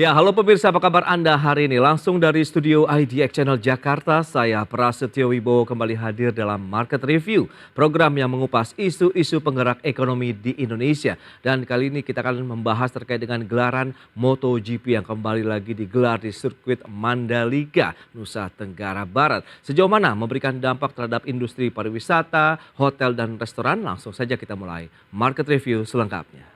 Ya, halo pemirsa, apa kabar Anda hari ini? Langsung dari studio IDX Channel Jakarta, saya Prasetyo Wibowo kembali hadir dalam Market Review, program yang mengupas isu-isu penggerak ekonomi di Indonesia. Dan kali ini kita akan membahas terkait dengan gelaran MotoGP yang kembali lagi digelar di sirkuit Mandalika, Nusa Tenggara Barat. Sejauh mana memberikan dampak terhadap industri pariwisata, hotel, dan restoran? Langsung saja kita mulai Market Review selengkapnya.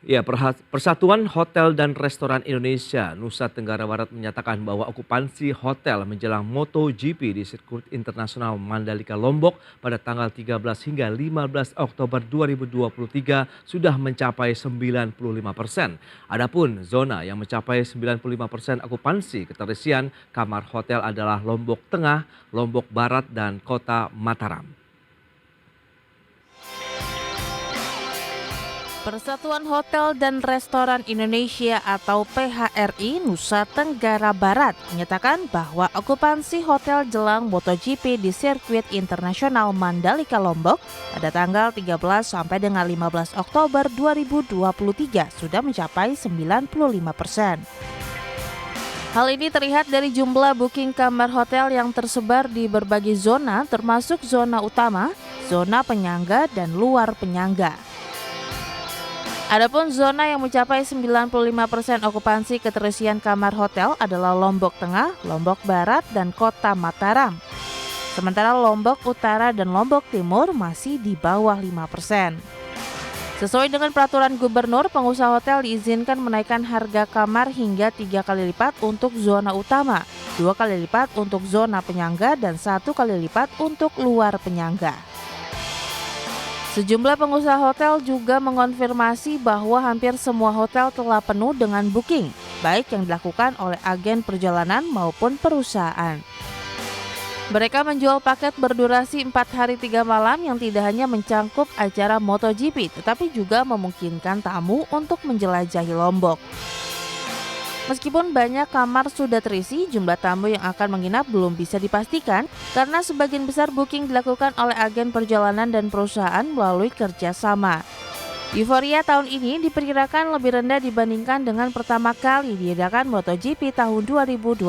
Ya, Persatuan Hotel dan Restoran Indonesia Nusa Tenggara Barat menyatakan bahwa okupansi hotel menjelang MotoGP di sirkuit internasional Mandalika Lombok pada tanggal 13 hingga 15 Oktober 2023 sudah mencapai 95%. Adapun zona yang mencapai 95% okupansi keterisian kamar hotel adalah Lombok Tengah, Lombok Barat, dan Kota Mataram. Persatuan Hotel dan Restoran Indonesia atau PHRI Nusa Tenggara Barat menyatakan bahwa okupansi hotel jelang MotoGP di sirkuit internasional Mandalika Lombok pada tanggal 13 sampai dengan 15 Oktober 2023 sudah mencapai 95%. Hal ini terlihat dari jumlah booking kamar hotel yang tersebar di berbagai zona termasuk zona utama, zona penyangga, dan luar penyangga. Adapun zona yang mencapai 95% okupansi keterisian kamar hotel adalah Lombok Tengah, Lombok Barat, dan Kota Mataram. Sementara Lombok Utara dan Lombok Timur masih di bawah 5%. Sesuai dengan peraturan gubernur, pengusaha hotel diizinkan menaikkan harga kamar hingga 3 kali lipat untuk zona utama, 2 kali lipat untuk zona penyangga, dan 1 kali lipat untuk luar penyangga. Sejumlah pengusaha hotel juga mengonfirmasi bahwa hampir semua hotel telah penuh dengan booking, baik yang dilakukan oleh agen perjalanan maupun perusahaan. Mereka menjual paket berdurasi 4 hari 3 malam yang tidak hanya mencangkup acara MotoGP, tetapi juga memungkinkan tamu untuk menjelajahi Lombok. Meskipun banyak kamar sudah terisi, jumlah tamu yang akan menginap belum bisa dipastikan karena sebagian besar booking dilakukan oleh agen perjalanan dan perusahaan melalui kerjasama. Euforia tahun ini diperkirakan lebih rendah dibandingkan dengan pertama kali diadakan MotoGP tahun 2021.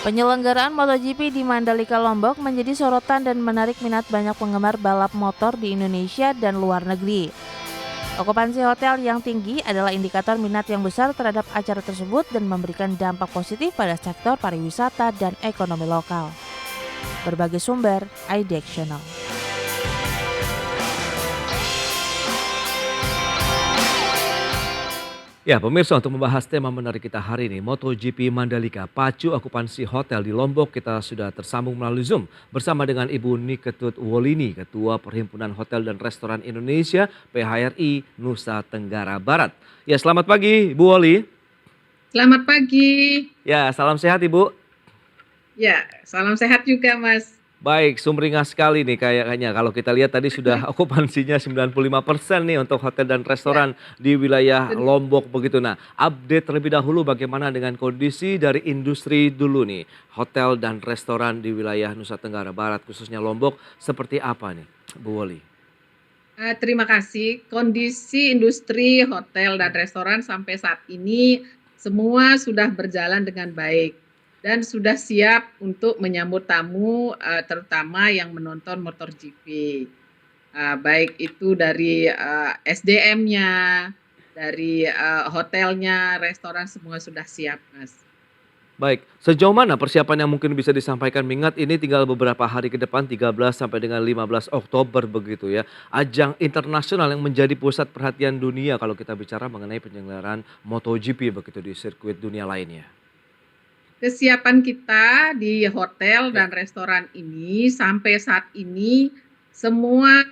Penyelenggaraan MotoGP di Mandalika Lombok menjadi sorotan dan menarik minat banyak penggemar balap motor di Indonesia dan luar negeri. Okupansi hotel yang tinggi adalah indikator minat yang besar terhadap acara tersebut dan memberikan dampak positif pada sektor pariwisata dan ekonomi lokal. Berbagai sumber, IDX Channel. Ya, pemirsa, untuk membahas tema menarik kita hari ini, MotoGP Mandalika, pacu okupansi hotel di Lombok, kita sudah tersambung melalui Zoom bersama dengan Ibu Niketut Wolini, Ketua Perhimpunan Hotel dan Restoran Indonesia, PHRI Nusa Tenggara Barat. Ya, selamat pagi, Bu Woli. Selamat pagi. Ya, salam sehat, Ibu. Ya, salam sehat juga, Mas. Baik, sumringah sekali nih kayaknya. Kalau kita lihat tadi sudah okupansinya 95% nih untuk hotel dan restoran di wilayah Lombok begitu. Nah, update terlebih dahulu bagaimana dengan kondisi dari industri dulu nih. Hotel dan restoran di wilayah Nusa Tenggara Barat khususnya Lombok seperti apa nih, Bu Woli? Terima kasih. Kondisi industri hotel dan restoran sampai saat ini semua sudah berjalan dengan baik dan sudah siap untuk menyambut tamu, terutama yang menonton MotoGP. Baik itu dari SDM-nya, dari hotelnya, restoran, semua sudah siap, Mas. Baik, sejauh mana persiapan yang mungkin bisa disampaikan? Mengingat ini tinggal beberapa hari ke depan, 13 sampai dengan 15 Oktober begitu ya. Ajang internasional yang menjadi pusat perhatian dunia kalau kita bicara mengenai penyelenggaraan MotoGP begitu di sirkuit dunia lainnya. Kesiapan kita di hotel dan restoran ini sampai saat ini semua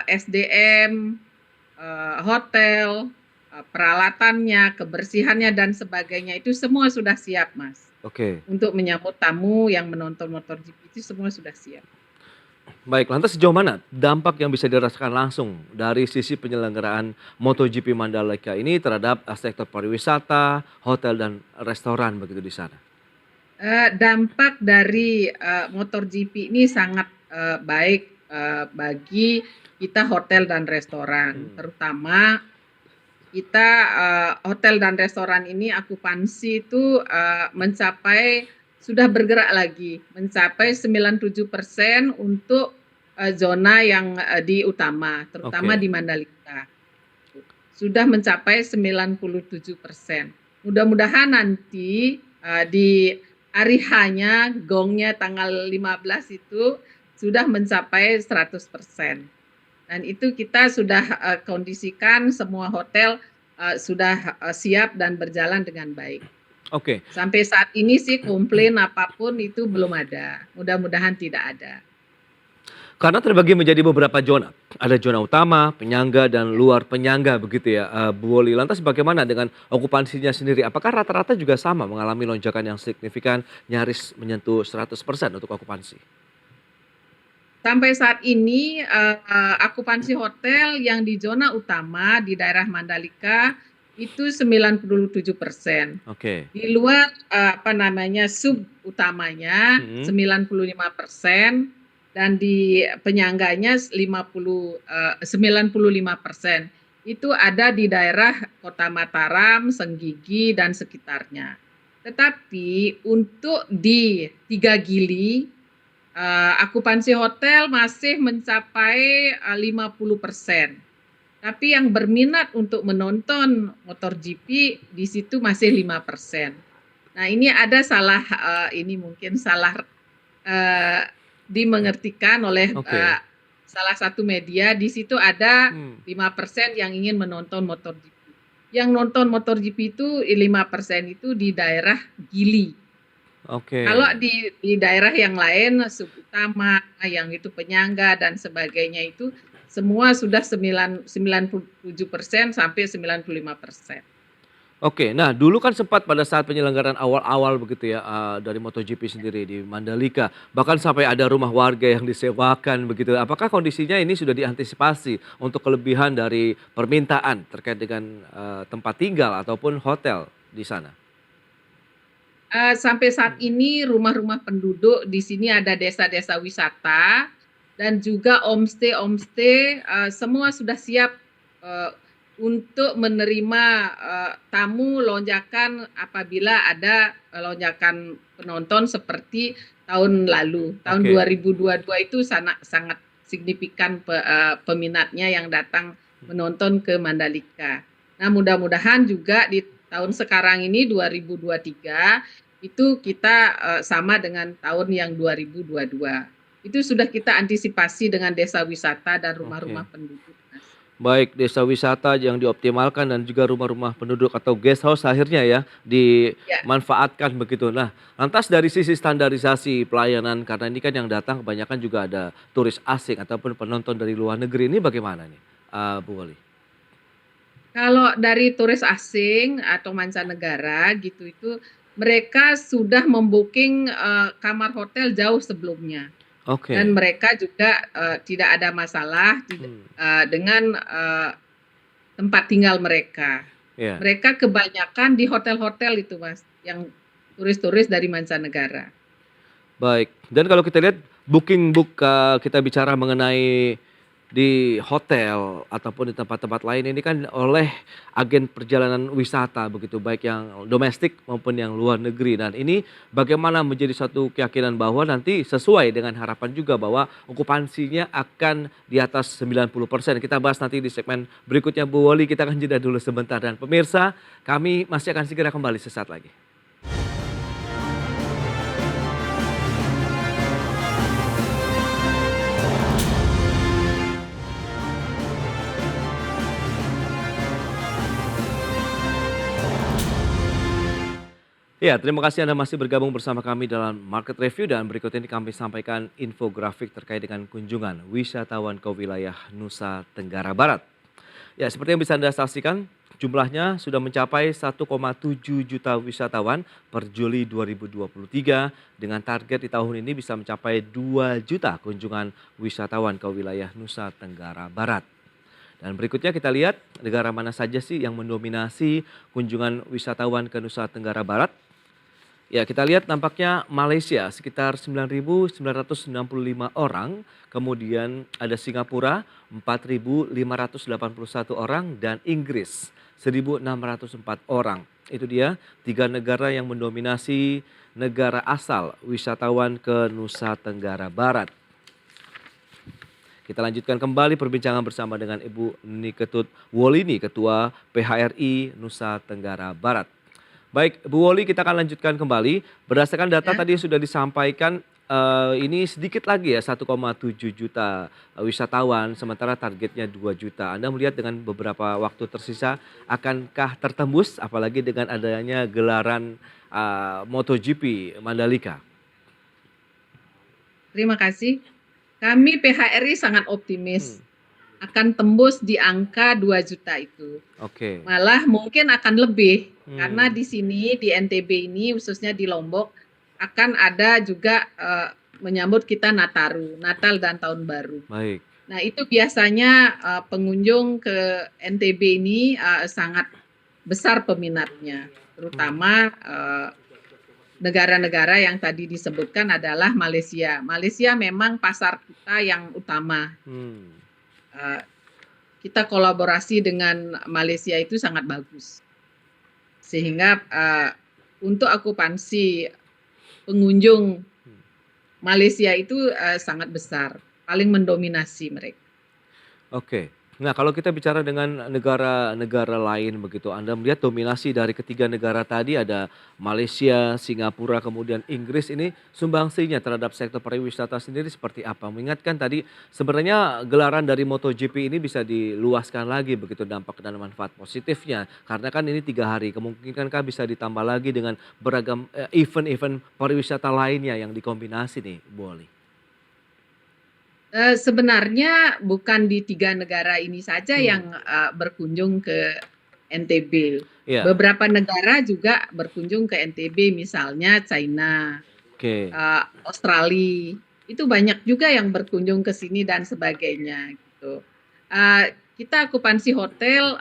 SDM, hotel, peralatannya, kebersihannya dan sebagainya itu semua sudah siap, Mas. Oke. Untuk menyambut tamu yang menonton MotoGP itu semua sudah siap. Baik, lantas sejauh mana dampak yang bisa dirasakan langsung dari sisi penyelenggaraan MotoGP Mandalika ini terhadap sektor pariwisata, hotel dan restoran begitu di sana? Dampak dari, MotoGP ini sangat, baik, bagi kita hotel dan restoran. Hmm. Terutama kita, hotel dan restoran ini akupansi itu, mencapai sudah bergerak lagi, mencapai 97% untuk, zona yang, di utama, terutama Oke. di Mandalika. Sudah mencapai 97%. Mudah-mudahan nanti, di hari H-nya, gongnya tanggal 15 itu sudah mencapai 100%. Dan itu kita sudah, kondisikan semua hotel, sudah, siap dan berjalan dengan baik. Oke. Sampai saat ini sih komplain apapun itu belum ada, mudah-mudahan tidak ada. Karena terbagi menjadi beberapa zona. Ada zona utama, penyangga, dan luar penyangga begitu ya, Bu Woli. Lantas bagaimana dengan okupansinya sendiri? Apakah rata-rata juga sama mengalami lonjakan yang signifikan, nyaris menyentuh 100% untuk okupansi? Sampai saat ini, akupansi hotel yang di zona utama di daerah Mandalika itu 97%. Oke. Di luar, apa namanya, sub utamanya Mhm. 95% dan di penyangganya 95%. Itu ada di daerah Kota Mataram, Senggigi, dan sekitarnya. Tetapi untuk di 3 Gili, akupansi hotel masih mencapai, 50%. Tapi yang berminat untuk menonton MotoGP di situ masih 5%. Nah, ini ada salah, ini mungkin salah, eee, dimengertikan oleh, Oke. salah satu media, di situ ada Hmm. 5% yang ingin menonton MotoGP. Yang nonton MotoGP itu 5% itu di daerah Gili. Oke. Kalau di daerah yang lain, sub utama, yang itu penyangga dan sebagainya itu, semua sudah 97% sampai 95%. Oke, nah dulu kan sempat pada saat penyelenggaraan awal-awal begitu ya, dari MotoGP sendiri di Mandalika, bahkan sampai ada rumah warga yang disewakan begitu. Apakah kondisinya ini sudah diantisipasi untuk kelebihan dari permintaan terkait dengan, tempat tinggal ataupun hotel di sana? Sampai saat ini rumah-rumah penduduk di sini ada desa-desa wisata dan juga homestay-homestay, semua sudah siap, eee, untuk menerima, tamu lonjakan apabila ada, lonjakan penonton seperti tahun lalu. Tahun Oke. 2022 itu sangat signifikan peminatnya yang datang menonton ke Mandalika. Nah, mudah-mudahan juga di tahun sekarang ini 2023 itu kita, sama dengan tahun yang 2022. Itu sudah kita antisipasi dengan desa wisata dan rumah-rumah Oke. penduduk, Mas. Baik desa wisata yang dioptimalkan dan juga rumah-rumah penduduk atau guest house akhirnya ya, Ya. dimanfaatkan begitu. Nah, lantas dari sisi standarisasi pelayanan, karena ini kan yang datang kebanyakan juga ada turis asing ataupun penonton dari luar negeri, ini bagaimana nih, Bu Woli? Kalau dari turis asing atau mancanegara gitu, itu mereka sudah membooking, kamar hotel jauh sebelumnya dan Oke. mereka juga, tidak ada masalah Hmm. dengan, tempat tinggal mereka. Ya. Mereka kebanyakan di hotel-hotel itu, Mas, yang turis-turis dari mancanegara. Baik, dan kalau kita lihat kita bicara mengenai di hotel ataupun di tempat-tempat lain ini kan oleh agen perjalanan wisata begitu, baik yang domestik maupun yang luar negeri. Dan ini bagaimana menjadi satu keyakinan bahwa nanti sesuai dengan harapan juga bahwa okupansinya akan di atas 90%. Kita bahas nanti di segmen berikutnya Bu Woli, kita akan jeda dulu sebentar. Dan pemirsa, kami masih akan segera kembali sesaat lagi. Ya, terima kasih Anda masih bergabung bersama kami dalam Market Review dan berikut ini kami sampaikan infografik terkait dengan kunjungan wisatawan ke wilayah Nusa Tenggara Barat. Ya, seperti yang bisa Anda saksikan, jumlahnya sudah mencapai 1,7 juta wisatawan per Juli 2023 dengan target di tahun ini bisa mencapai 2 juta kunjungan wisatawan ke wilayah Nusa Tenggara Barat. Dan berikutnya kita lihat negara mana saja sih yang mendominasi kunjungan wisatawan ke Nusa Tenggara Barat. Ya, kita lihat nampaknya Malaysia sekitar 9.965 orang, kemudian ada Singapura 4.581 orang dan Inggris 1.604 orang. Itu dia tiga negara yang mendominasi negara asal wisatawan ke Nusa Tenggara Barat. Kita lanjutkan kembali perbincangan bersama dengan Ibu Niketut Wolini, Ketua PHRI Nusa Tenggara Barat. Baik, Bu Woli, kita akan lanjutkan kembali. Berdasarkan data Ya. tadi yang sudah disampaikan, ini sedikit lagi ya 1,7 juta wisatawan, sementara targetnya 2 juta. Anda melihat dengan beberapa waktu tersisa, akankah tertembus apalagi dengan adanya gelaran MotoGP Mandalika? Terima kasih. Kami PHRI sangat optimis Hmm, akan tembus di angka 2 juta itu. oke. Malah mungkin akan lebih, karena Hmm, di sini di NTB ini khususnya di Lombok akan ada juga menyambut kita Nataru, Natal dan Tahun Baru. baik. Nah, itu biasanya pengunjung ke NTB ini sangat besar peminatnya, Hmm, terutama negara-negara yang tadi disebutkan adalah Malaysia. Malaysia memang pasar kita yang utama. hmm. Eh, Kita kolaborasi dengan Malaysia itu sangat bagus. Sehingga untuk akupansi pengunjung Malaysia itu sangat besar, paling mendominasi mereka. Oke. Nah, kalau kita bicara dengan negara-negara lain begitu, Anda melihat dominasi dari ketiga negara tadi ada Malaysia, Singapura, kemudian Inggris ini sumbangsinya terhadap sektor pariwisata sendiri seperti apa? Mengingatkan tadi sebenarnya gelaran dari MotoGP ini bisa diluaskan lagi begitu dampak dan manfaat positifnya. Karena kan ini 3 hari, kemungkinankah bisa ditambah lagi dengan beragam event-event pariwisata lainnya yang dikombinasi nih, Bu Oli? Sebenarnya bukan di 3 negara ini saja Hmm, yang berkunjung ke NTB. iya, Beberapa negara juga berkunjung ke NTB, misalnya China, oke. Australia, itu banyak juga yang berkunjung ke sini dan sebagainya gitu. Kita akupansi hotel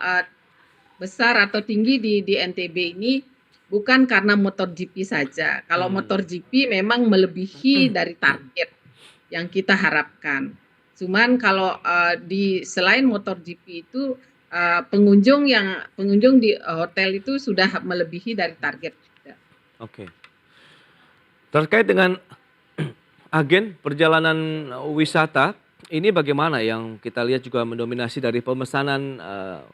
besar atau tinggi di NTB ini bukan karena MotoGP saja. Kalau Hmm. MotoGP memang melebihi dari target yang kita harapkan. Cuman kalau di selain MotoGP itu pengunjung di hotel itu sudah melebihi dari target juga. Oke. Terkait dengan agen perjalanan wisata, ini bagaimana yang kita lihat juga mendominasi dari pemesanan,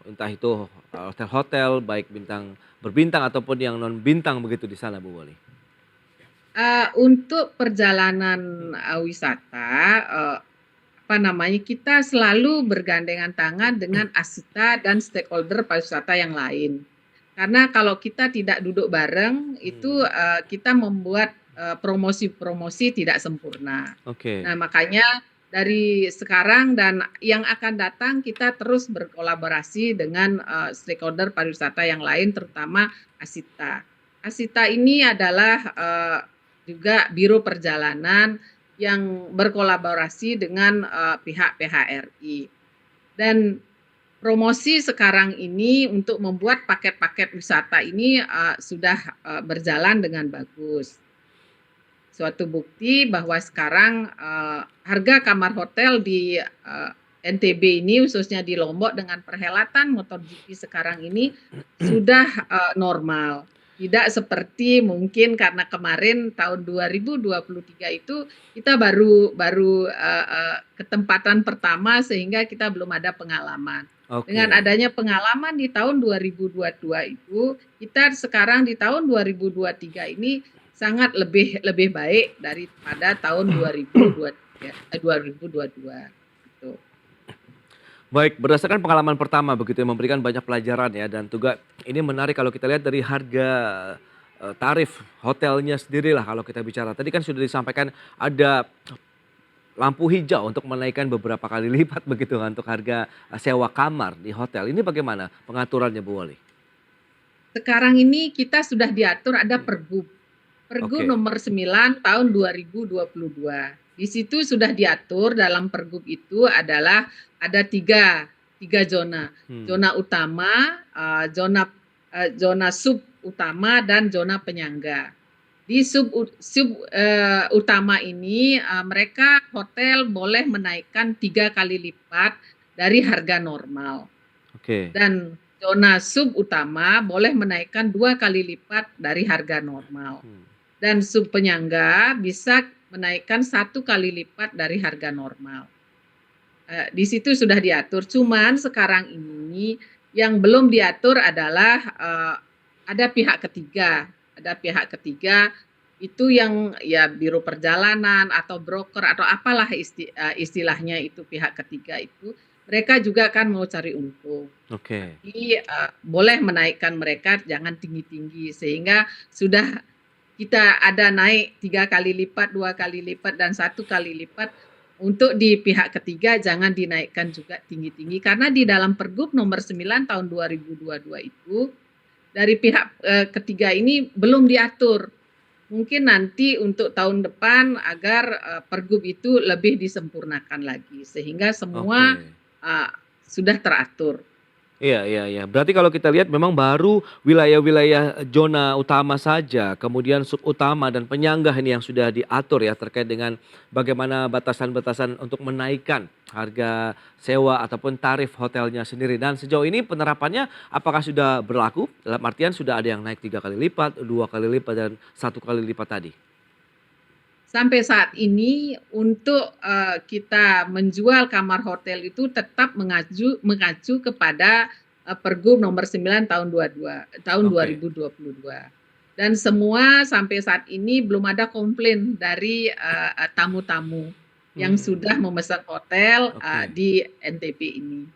entah itu hotel-hotel baik bintang berbintang ataupun yang non bintang begitu di sana, Bu Wali? Untuk perjalanan wisata, apa namanya, kita selalu bergandengan tangan dengan asita dan stakeholder pariwisata yang lain. Karena kalau kita tidak duduk bareng, itu Hmm, kita membuat promosi-promosi tidak sempurna. oke. Nah, makanya dari sekarang dan yang akan datang kita terus berkolaborasi dengan stakeholder pariwisata yang lain, terutama Asita. Asita ini adalah juga biro perjalanan yang berkolaborasi dengan pihak PHRI. Dan promosi sekarang ini untuk membuat paket-paket wisata ini sudah berjalan dengan bagus. Suatu bukti bahwa sekarang harga kamar hotel di NTB ini khususnya di Lombok dengan perhelatan MotoGP sekarang ini sudah normal. Tidak seperti mungkin karena kemarin tahun 2023 itu kita baru baru ketempatan pertama sehingga kita belum ada pengalaman. Dengan Oke. adanya pengalaman di tahun 2022 itu, kita sekarang di tahun 2023 ini sangat lebih lebih baik daripada tahun 2023 2022 gitu. Baik, berdasarkan pengalaman pertama begitu yang memberikan banyak pelajaran ya dan juga ini menarik kalau kita lihat dari harga, tarif hotelnya sendirilah kalau kita bicara. Tadi kan sudah disampaikan ada lampu hijau untuk menaikkan beberapa kali lipat begitu kan untuk harga, sewa kamar di hotel. Ini bagaimana pengaturannya, Bu Wali? Sekarang ini kita sudah diatur ada Pergub. Pergub Oke. nomor 9 tahun 2022. Di situ sudah diatur dalam Pergub itu adalah ada tiga zona. Hmm, Zona utama, zona sub utama dan zona penyangga. Di utama ini, mereka hotel boleh menaikkan 3 kali lipat dari harga normal Oke. dan zona sub utama boleh menaikkan 2 kali lipat dari harga normal Hmm. dan sub penyangga bisa menaikkan 1 kali lipat dari harga normal. Di situ sudah diatur, cuman sekarang ini yang belum diatur adalah, ada pihak ketiga itu yang ya biro perjalanan atau broker atau apalah istilahnya itu pihak ketiga itu, mereka juga kan mau cari untung. Oke. Tapi, boleh menaikkan mereka jangan tinggi-tinggi sehingga sudah kita ada naik 3 kali lipat, 2 kali lipat, dan 1 kali lipat. Untuk di pihak ketiga jangan dinaikkan juga tinggi-tinggi karena di dalam Pergub nomor 9 tahun 2022 itu dari pihak, ketiga ini belum diatur. Mungkin nanti untuk tahun depan agar, Pergub itu lebih disempurnakan lagi sehingga semua, Oke. sudah teratur. Iya, iya, iya. Berarti kalau kita lihat memang baru wilayah-wilayah zona utama saja, kemudian subutama dan penyangga ini yang sudah diatur ya terkait dengan bagaimana batasan-batasan untuk menaikkan harga sewa ataupun tarif hotelnya sendiri. Dan sejauh ini penerapannya apakah sudah berlaku? Dalam artian sudah ada yang naik 3 kali lipat, 2 kali lipat, dan 1 kali lipat tadi? Sampai saat ini untuk, kita menjual kamar hotel itu tetap mengacu kepada, Pergub nomor 9 tahun Oke. 2022. Dan semua sampai saat ini belum ada komplain dari, tamu-tamu yang Hmm, sudah memesan hotel, oke. di NTB ini.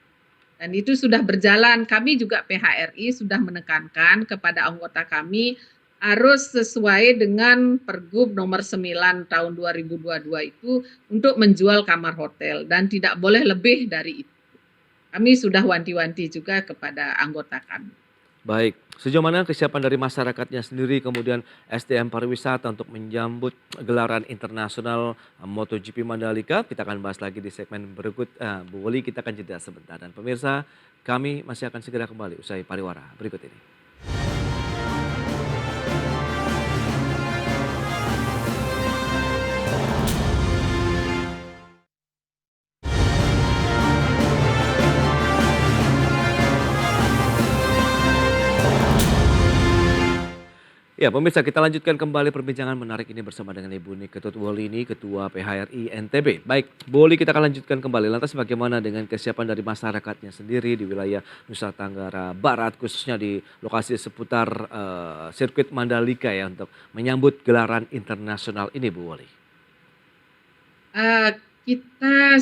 Dan itu sudah berjalan, kami juga PHRI sudah menekankan kepada anggota kami harus sesuai dengan Pergub nomor 9 tahun 2022 itu untuk menjual kamar hotel dan tidak boleh lebih dari itu. Kami sudah wanti-wanti juga kepada anggota kami. Baik, sejauh mana kesiapan dari masyarakatnya sendiri, kemudian SDM pariwisata untuk menyambut gelaran internasional MotoGP Mandalika? Kita akan bahas lagi di segmen berikut. Bu Woli, kita akan jeda sebentar. Dan pemirsa, kami masih akan segera kembali usai pariwara berikut ini. Ya, pemirsa, kita lanjutkan kembali perbincangan menarik ini bersama dengan Ibu Ni Ketut Wolini, Ketua PHRI NTB. Baik, Bu Woli, kita akan lanjutkan kembali. Lantas bagaimana dengan kesiapan dari masyarakatnya sendiri di wilayah Nusa Tenggara Barat, khususnya di lokasi seputar sirkuit Mandalika ya untuk menyambut gelaran internasional ini, Bu Woli? Kita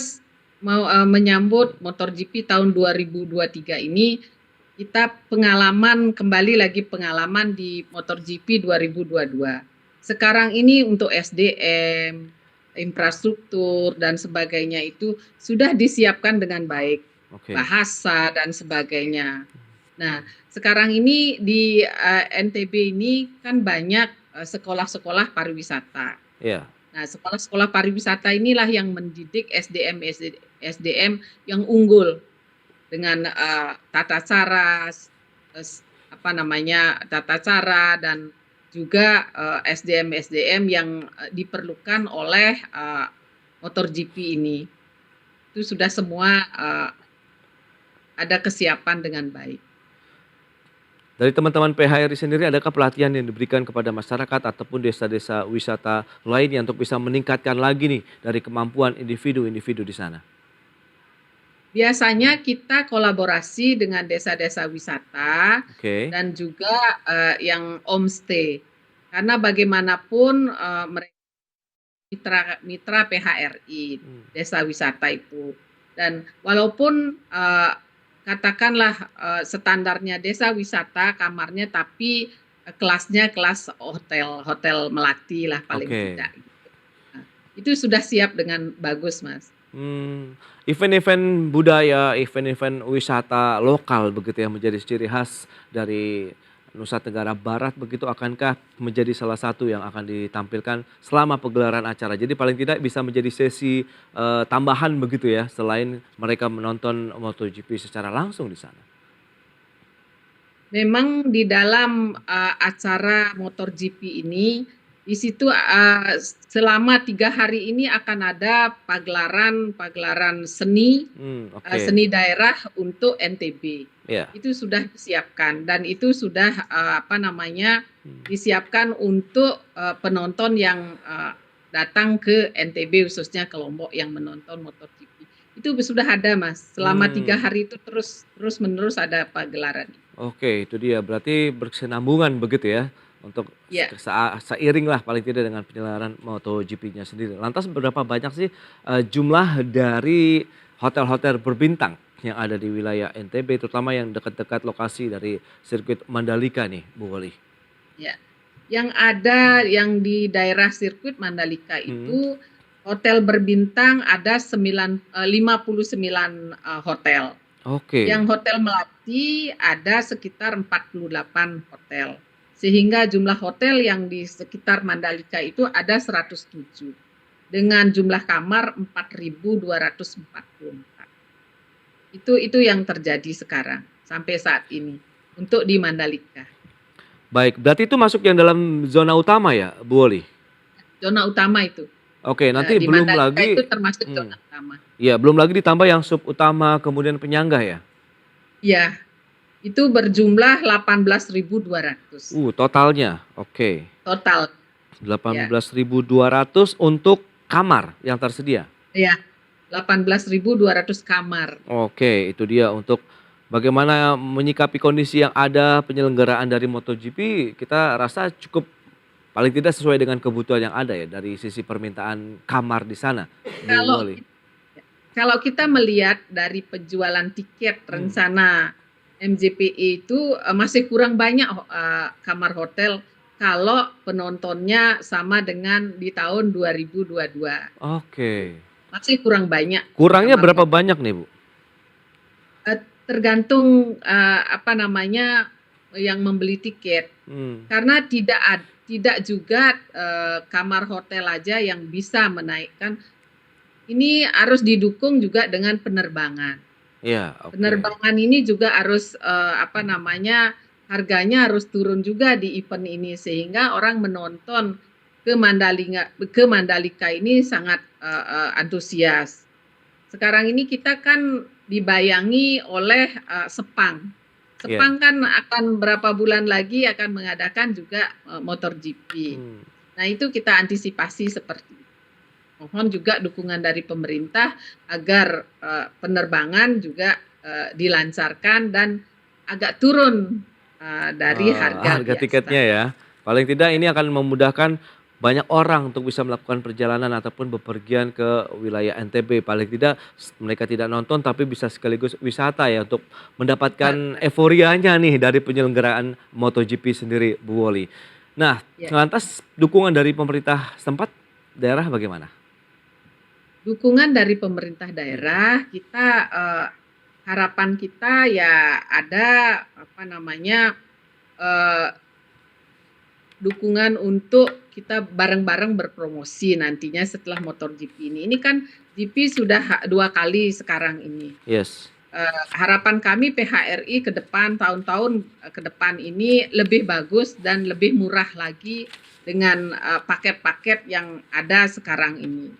mau, menyambut MotoGP tahun 2023 ini, kita kembali lagi pengalaman di MotoGP 2022. Sekarang ini untuk SDM, infrastruktur dan sebagainya itu sudah disiapkan dengan baik, Oke, bahasa dan sebagainya. Nah, sekarang ini di, NTB ini kan banyak, sekolah-sekolah pariwisata. iya, Nah, sekolah-sekolah pariwisata inilah yang mendidik SDM yang unggul dengan, tata cara, tata cara dan juga, SDM-SDM yang, diperlukan oleh, MotoGP ini. Itu sudah semua, ada kesiapan dengan baik. dari teman-teman PHRI sendiri adakah pelatihan yang diberikan kepada masyarakat ataupun desa-desa wisata lainnya untuk bisa meningkatkan lagi nih dari kemampuan individu-individu di sana? Biasanya kita kolaborasi dengan desa-desa wisata Oke. dan juga, yang homestay. Karena bagaimanapun, mereka mitra mitra PHRI, Hmm. desa wisata itu. Dan walaupun, katakanlah, standarnya desa wisata kamarnya tapi, kelasnya kelas hotel melati lah paling Oke. tidak gitu. Nah, itu sudah siap dengan bagus, Mas. Event-event budaya, event-event wisata lokal begitu yang menjadi ciri khas dari Nusa Tenggara Barat begitu, akankah menjadi salah satu yang akan ditampilkan selama pegelaran acara? Jadi paling tidak bisa menjadi sesi, tambahan begitu ya, selain mereka menonton MotoGP secara langsung di sana? Memang di dalam, acara MotoGP ini Di situ selama 3 hari ini akan ada pagelaran seni Oke. seni daerah untuk NTB. Ya. Itu sudah disiapkan dan itu sudah Hmm. disiapkan untuk penonton yang datang ke NTB, khususnya ke Lombok yang menonton MotoGP. Itu sudah ada, Mas. Selama 3 hari itu terus menerus ada pagelaran. Oke, itu dia. Berarti berkesinambungan begitu ya, untuk Ya. seiring lah paling tidak dengan penyelenggaraan MotoGP-nya sendiri. Lantas berapa banyak sih jumlah dari hotel-hotel berbintang yang ada di wilayah NTB, terutama yang dekat-dekat lokasi dari sirkuit Mandalika nih, Bu Woli? Ya. Yang ada yang di daerah sirkuit Mandalika itu hotel berbintang ada 59 hotel. Oke. Yang hotel melati ada sekitar 48 hotel. Sehingga jumlah hotel yang di sekitar Mandalika itu ada 107. Dengan jumlah kamar 4.244. Itu yang terjadi sekarang sampai saat ini untuk di Mandalika. Baik, berarti itu masuk yang dalam zona utama ya, Bu Woli? Zona utama itu. Oke, nanti Di belum Mandalika lagi itu termasuk zona utama. ya, belum lagi ditambah yang sub utama kemudian penyangga ya? Ya, itu berjumlah 18.200 Totalnya. Oke. total. 18.200 untuk kamar yang tersedia. Ya, 18.200 kamar. Oke, itu dia untuk bagaimana menyikapi kondisi yang ada penyelenggaraan dari MotoGP, kita rasa cukup paling tidak sesuai dengan kebutuhan yang ada ya dari sisi permintaan kamar di sana, Bu Kalau Woli. kalau kita melihat dari penjualan tiket rencana MGPE itu masih kurang banyak kamar hotel kalau penontonnya sama dengan di tahun 2022. Oke. Masih kurang banyak. Kurangnya kamar berapa hotel. banyak nih, Bu? Tergantung yang membeli tiket. Karena tidak juga kamar hotel aja yang bisa menaikkan. Ini harus didukung juga dengan penerbangan. Iya, oke. Penerbangan ini juga harus harganya harus turun juga di event ini sehingga orang menonton ke Mandalika ini sangat antusias. Sekarang ini kita kan dibayangi oleh Sepang. Sepang kan akan berapa bulan lagi akan mengadakan juga MotoGP. Nah, itu kita antisipasi seperti itu. Mohon juga dukungan dari pemerintah agar penerbangan juga dilancarkan dan agak turun dari harga tiketnya ya. Paling tidak ini akan memudahkan banyak orang untuk bisa melakukan perjalanan ataupun bepergian ke wilayah NTB. Paling tidak mereka tidak nonton tapi bisa sekaligus wisata ya untuk mendapatkan euforianya nih dari penyelenggaraan MotoGP sendiri, Bu Woli. Nah, lantas dukungan dari pemerintah setempat daerah bagaimana? Dukungan dari pemerintah daerah kita harapan kita ya ada dukungan untuk kita bareng-bareng berpromosi nantinya setelah MotoGP ini. Ini kan GP sudah 2 kali sekarang ini. Yes. Harapan kami PHRI ke depan tahun-tahun ke depan ini lebih bagus dan lebih murah lagi dengan paket-paket yang ada sekarang ini.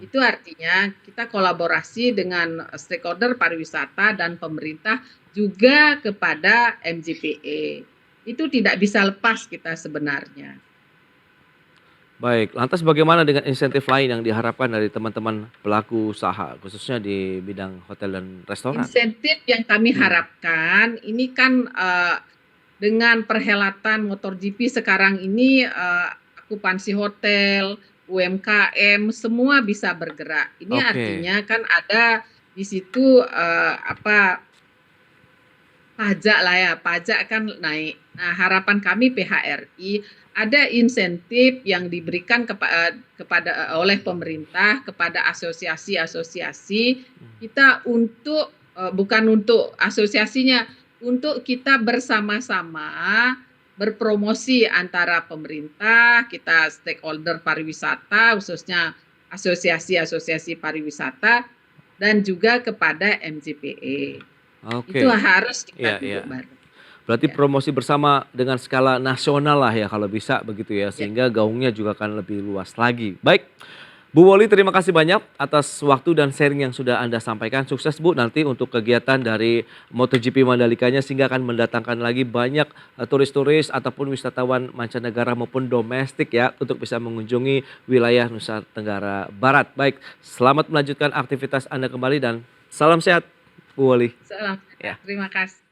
Itu artinya kita kolaborasi dengan stakeholder pariwisata dan pemerintah juga kepada MGPE. Itu tidak bisa lepas kita sebenarnya. Baik, lantas bagaimana dengan insentif lain yang diharapkan dari teman-teman pelaku usaha, khususnya di bidang hotel dan restoran? Insentif yang kami harapkan ini kan dengan perhelatan MotoGP sekarang ini okupansi hotel, UMKM semua bisa bergerak. Ini artinya kan ada di situ pajak lah ya, pajak kan naik. Nah, harapan kami PHRI ada insentif yang diberikan oleh pemerintah kepada asosiasi-asosiasi kita untuk bukan untuk asosiasinya, untuk kita bersama-sama berpromosi antara pemerintah, kita stakeholder pariwisata, khususnya asosiasi-asosiasi pariwisata, dan juga kepada MGPE. Itu harus kita duduk bareng. Berarti Ya. promosi bersama dengan skala nasional lah ya kalau bisa begitu ya, sehingga gaungnya juga akan lebih luas lagi. Baik, Bu Woli terima kasih banyak atas waktu dan sharing yang sudah Anda sampaikan. Sukses Bu nanti untuk kegiatan dari MotoGP Mandalikanya sehingga akan mendatangkan lagi banyak turis-turis ataupun wisatawan mancanegara maupun domestik ya untuk bisa mengunjungi wilayah Nusa Tenggara Barat. Baik, selamat melanjutkan aktivitas Anda kembali dan salam sehat Bu Woli. Salam. Ya. Terima kasih.